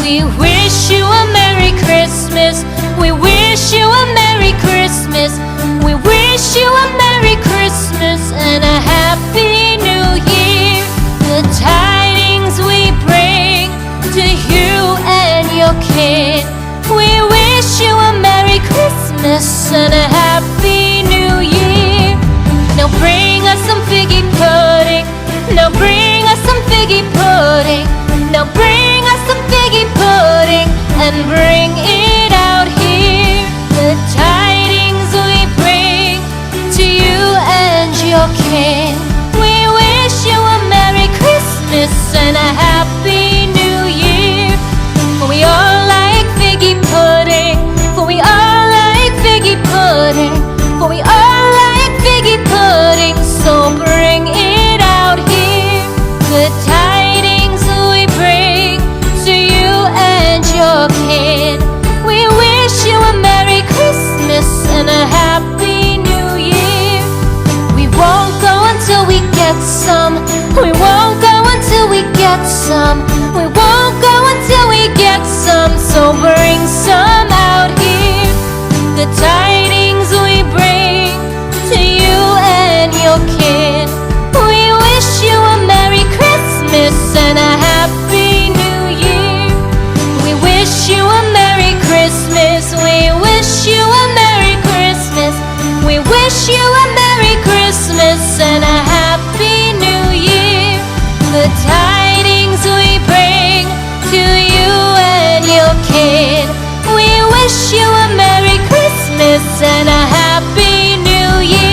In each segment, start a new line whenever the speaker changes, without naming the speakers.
We wish you a Merry Christmas. We wish you a Merry Christmas. We wish you a Merry Christmas and a Happy New Year. The tidings we bring to you and your kid. We wish you a Merry Christmas and a Happy New Year. Now bring us some figgy pudding. Now bring us some figgy pudding. Now bring us some figgy pudding and bring it out here. The tidings we bring to you and your kin. We wish you a Merry Christmas and a Happy New Year. For we all like figgy pudding. For we all like figgy pudding. For we all like figgy pudding. So bring it out here. The tidings we bring to you and your kid. We wish you a Merry Christmas and a Happy New Year. We won't go until we get some. We won't go until we get some. We won't go until we get some. So bring some out here. The tidings we bring to you and your kid. We wish you a Merry Christmas and a Happy New Year. We wish you a Merry Christmas. We wish you a Merry Christmas. We wish you a Merry Christmas and a Happy New Year. The tidings we bring to you and your kid. We wish you a Merry Christmas and a Happy New Year.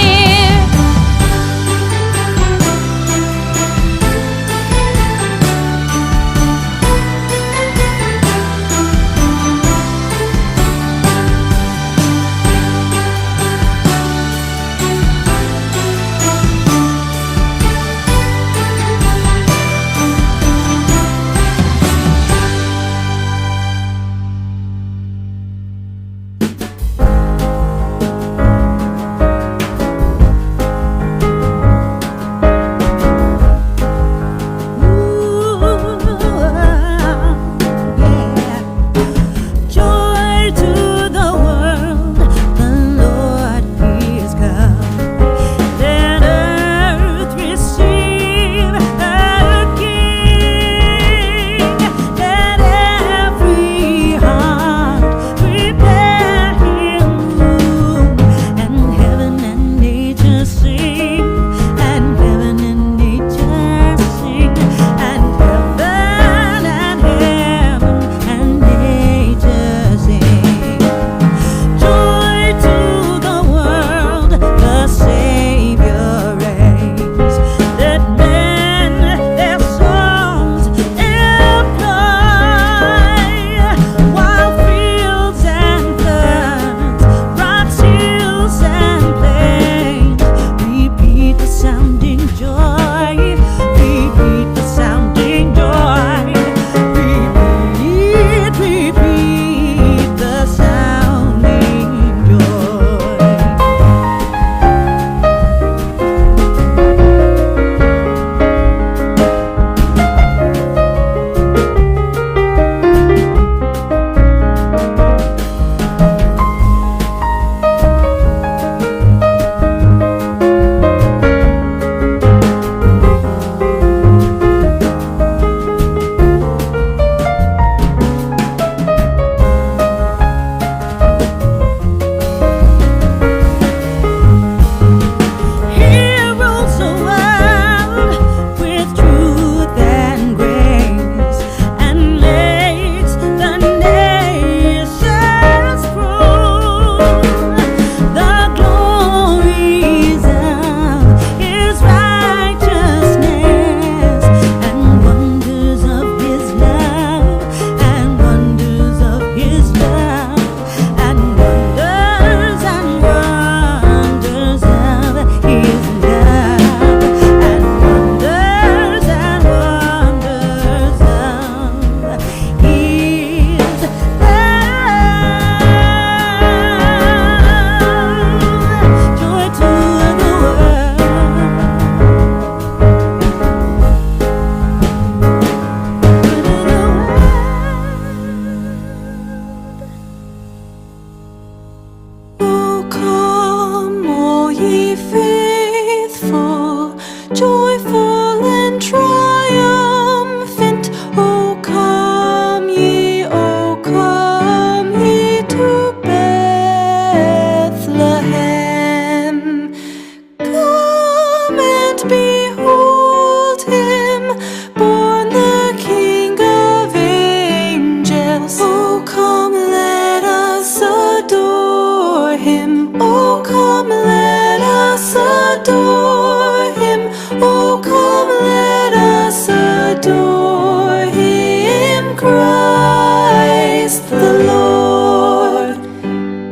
Christ the Lord,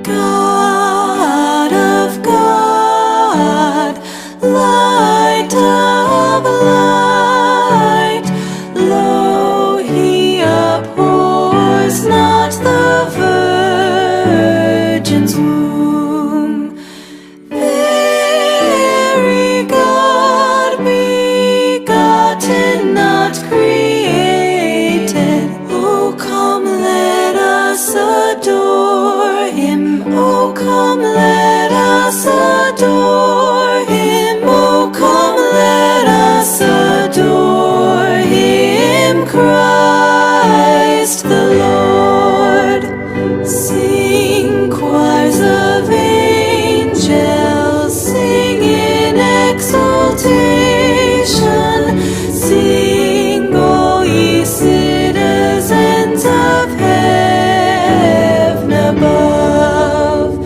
God of God, light of light. Lo, he abhors not the virgin's womb. Very God begotten, not created. Oh, come, let us adore him. Oh, come, let us adore him. Oh, come, let us adore him, Christ the Lord. Sing, choirs of angels, sing in exaltation. Sing, O ye citizens of heaven above.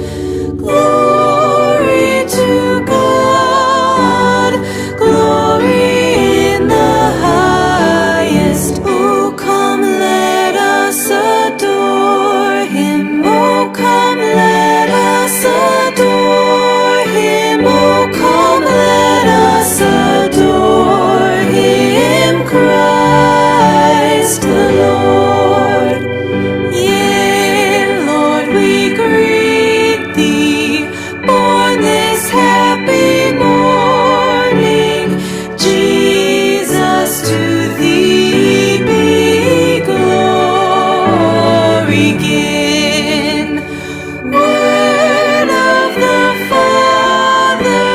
Glory to God, glory in the highest. Oh, come, let us adore him. Oh, come, let us adore him. Oh, come, let us adore him, Christ the Lord. Yea, Lord, we greet thee, born this happy morning. Jesus, to thee be glory given. Word of the Father,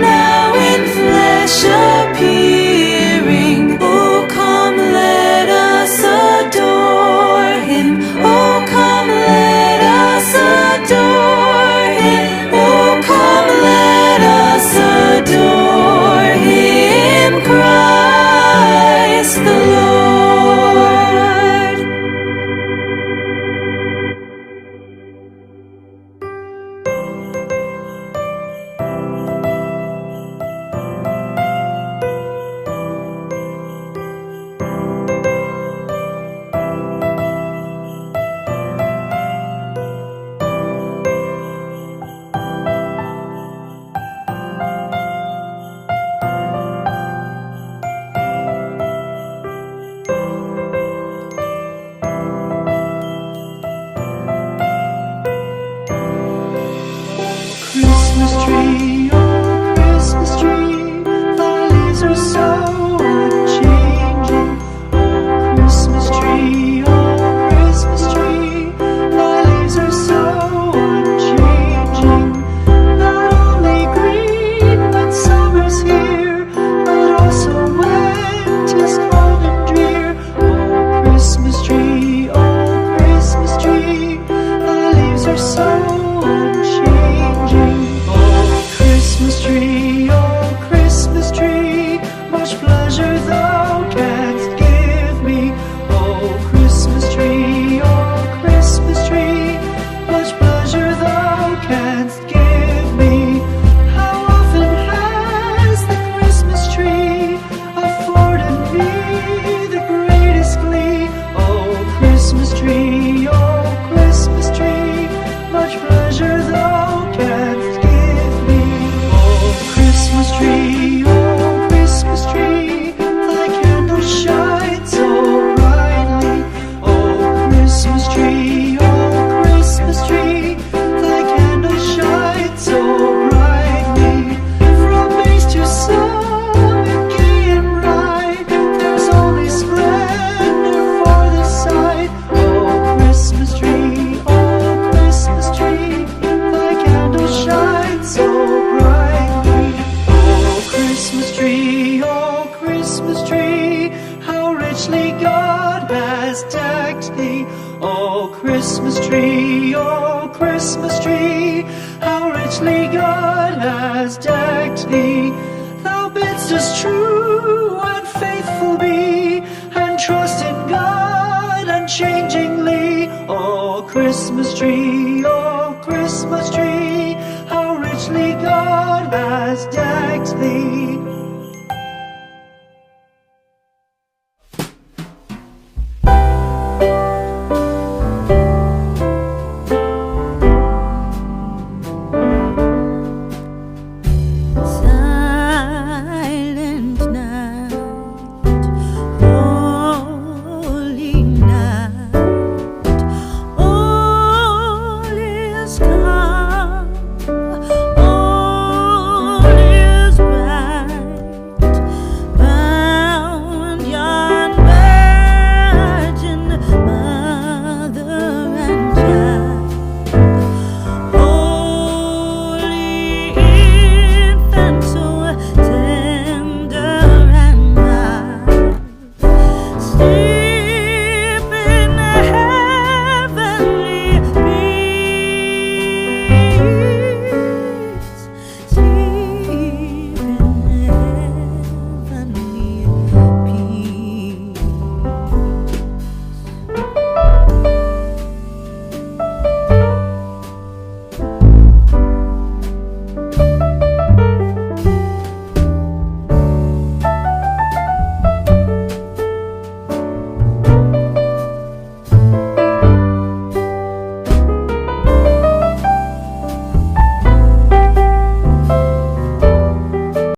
now in flesh appearing. Oh, come, let us adore him. Oh, come, let us adore him. Oh, come, let us adore him, Christ the Lord.
Christmas tree, oh Christmas tree, thy leaves are so unchanging. Christmas tree, oh Christmas tree, thy leaves are so unchanging. Not only green when summer's here, but also when 'tis cold and drear. Oh Christmas tree, oh Christmas tree, thy leaves are so unchanging. Oh Christmas tree, much pleasure thou canst give me. Oh Christmas tree, much pleasure thou canst give me. How often has the Christmas tree afforded me the greatest glee. Oh Christmas tree, much pleasure thou canst give me. Oh Christmas tree, thy candle shines so brightly. Oh Christmas tree, thy candle shines so brightly. From base to summit, gay and bright, there's only splendor for the sight. Oh Christmas tree, thy candle shines so brightly. Oh Christmas tree, how richly God has decked thee. Oh Christmas tree, how richly God has decked thee. Thou bidst us true and faithful be, and trust in God unchangingly. Oh Christmas tree, how richly God has decked thee.